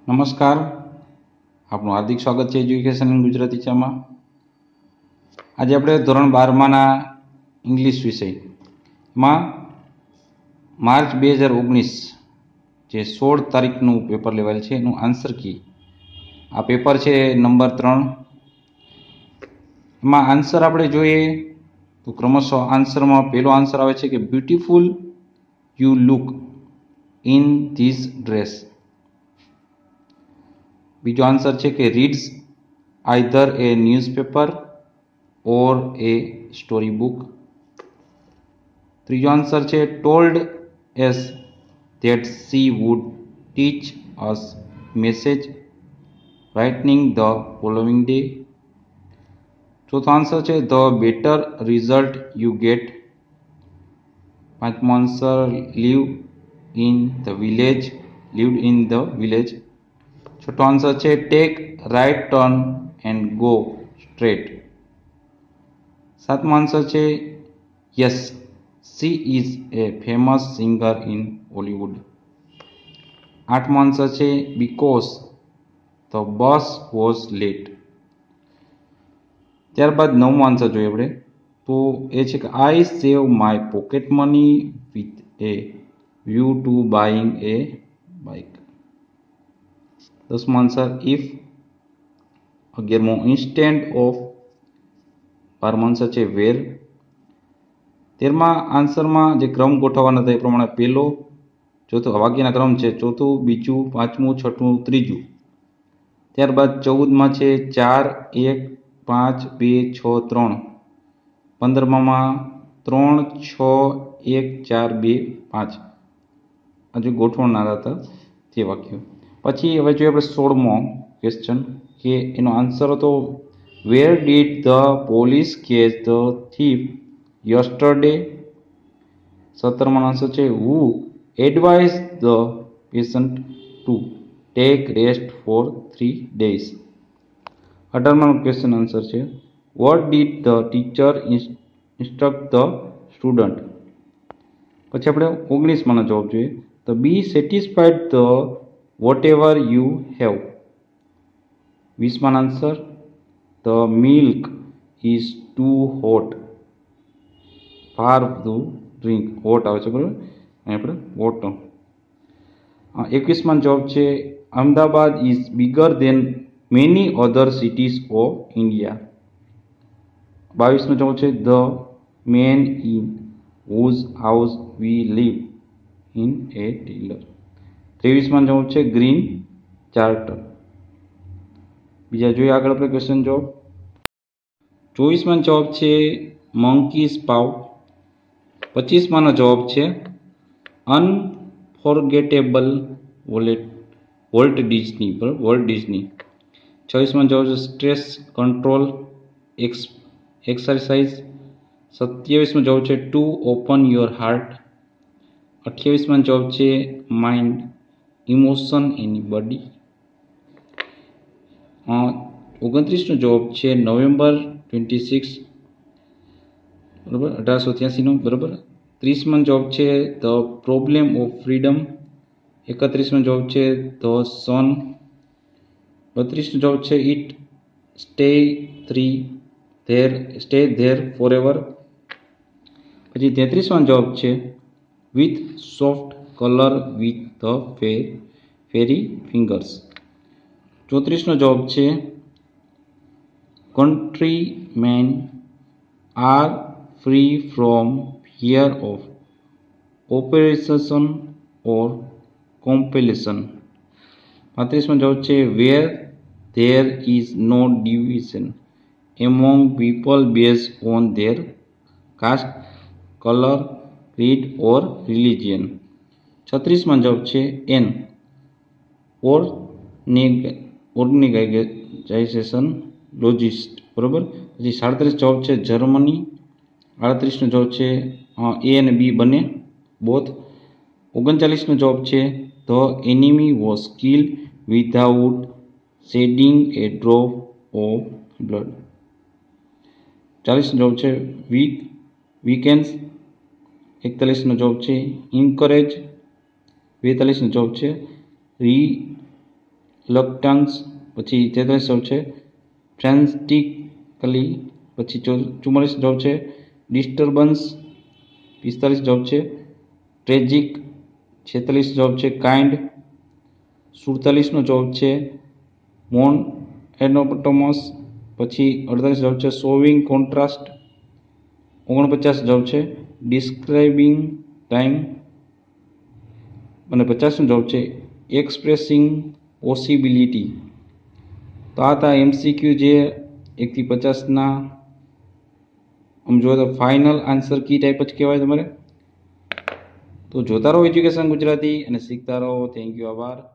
નમસ્કાર, આપનું હાર્દિક સ્વાગત છે એજ્યુકેશન ઇન ગુજરાતી ચામાં. આજે આપણે ધોરણ 12માના ઇંગ્લિશ વિષયમાં માર્ચ 2019 જે 16 તારીખનું પેપર લેવાયેલ છે એનું આન્સર કી. આ પેપર છે નંબર 3. એમાં આન્સર આપણે જોઈએ તો ક્રમશઃ આન્સરમાં પહેલો આન્સર આવે છે કે beautiful you look in this dress. બીજો આન્સર છે કે reads either a newspaper or a story book. ત્રીજો આન્સર છે told us that she would teach us message writing the following day. ચોથો આન્સર છે the better result you get. પાંચમો answer lived in the village. છઠ્ઠો answer છે take right turn and go straight. સાતમો answer છે yes she is a famous singer in Hollywood. આઠમો answer છે because the bus was late. ત્યારબાદ નવમો answer જોઈએ આપણે તો એ છે કે I save my pocket money with a view to buying a bike. દસમો આન્સર ઇફ. 11મો ઇન્સ્ટેડ ઓફ. 12મો આન્સર છે વેર. 13મા આન્સરમાં જે ક્રમ ગોઠવવાના હતા એ પ્રમાણે પહેલો ચોથો વાક્યના ક્રમ છે ચોથું, બીજું, પાંચમું, છઠ્ઠું, ત્રીજું. ત્યારબાદ 14માં છે 4, 1, 5, 2, 6, 3. 15માં 3, 6, 1, 4, 2, 5. આ જે ગોઠવનારા હતા તે વાક્યો. પછી હવે જોઈએ આપણે 16મો ક્વેશ્ચન કે એનો આન્સર હતો where did the police catch the thief yesterday. 17મો આન્સર છે who advise the patient to take rest for 3 days. 18મો ક્વેશ્ચન આન્સર છે what did the teacher instruct the student. પછી આપણે 19માનો જવાબ જોઈએ તો be satisfied the whatever you have. 20માનો answer the milk is too hot far to drink. Hot આવે છે બરાબર, આપણે વોટર. 21માં જવાબ છે Ahmedabad is bigger than many other cities of India. 22નો જવાબ છે the man in whose house we live in a tailor. 23માં જવાબ છે ગ્રીન ચાર્ટર. બીજા જોઈએ આગળ આપણે ક્વેશ્ચન જવાબ. 24માં જવાબ છે મંકીઝ પાવ. 25માનો જવાબ છે અનફોરગેટેબલ વોલ્ટ ડિઝની. બરાબર, વોલ્ટ ડિઝની. 26માં જવાબ છે સ્ટ્રેસ કંટ્રોલ એક્સરસાઇઝ. 27માં જવાબ છે ટુ ઓપન યોર હાર્ટ. 28માં જવાબ છે માઇન્ડ ઇમોશન એની બોડી. 29નો જવાબ છે નવેમ્બર 26 બરાબર 1883નો બરાબર. 30માં જવાબ છે ધ પ્રોબ્લેમ ઓફ ફ્રીડમ. 31માં જવાબ છે ધ સન. 32નો જવાબ છે ઇટ સ્ટે ધેર ફોરએવર. પછી 33માં જવાબ છે with soft colour with the fairy fingers. 34નો જવાબ છે countrymen are free from fear of oppression or compulsion. 35માં જવાબ છે where there is no division among people based on their caste, colour, creed or religion. 36માં જવાબ છે N organisation લોજિસ્ટ. બરાબર. પછી 37 જવાબ છે જર્મની. 38નો જવાબ છે એ અને બી બંને બોથ. 39નો જવાબ છે the enemy was killed without shedding a drop of blood. 40નો જવાબ છે વીકેન્ડ્સ. 41નો જવાબ છે ઇન્કરેજ. 42નો જવાબ છે લકટન્સ, પછી 43 જવાબ છે ફ્રેન્સ્ટિકલી, પછી 44 જવાબ છે ડિસ્ટર્બન્સ, 45 જવાબ છે ટ્રેજિક, 46 જવાબ છે કાઇન્ડ, 47નો જવાબ છે મોન એનોટોમસ, પછી 48 જવાબ છે શોવિંગ કોન્ટ્રાસ્ટ, 49 જવાબ છે ડિસ્ક્રાઇબિંગ ટાઈમ અને 50નો જવાબ છે એક્સપ્રેસિંગ પોસિબિલિટી. તો આ હતા MCQ જે 1 થી 50ના આમ જોવા તો ફાઇનલ આન્સર કી ટાઈપ જ કહેવાય તમારે. તો જોતા રહો એજ્યુકેશન ગુજરાતી અને શીખતા રહો. થેન્ક યુ, આભાર.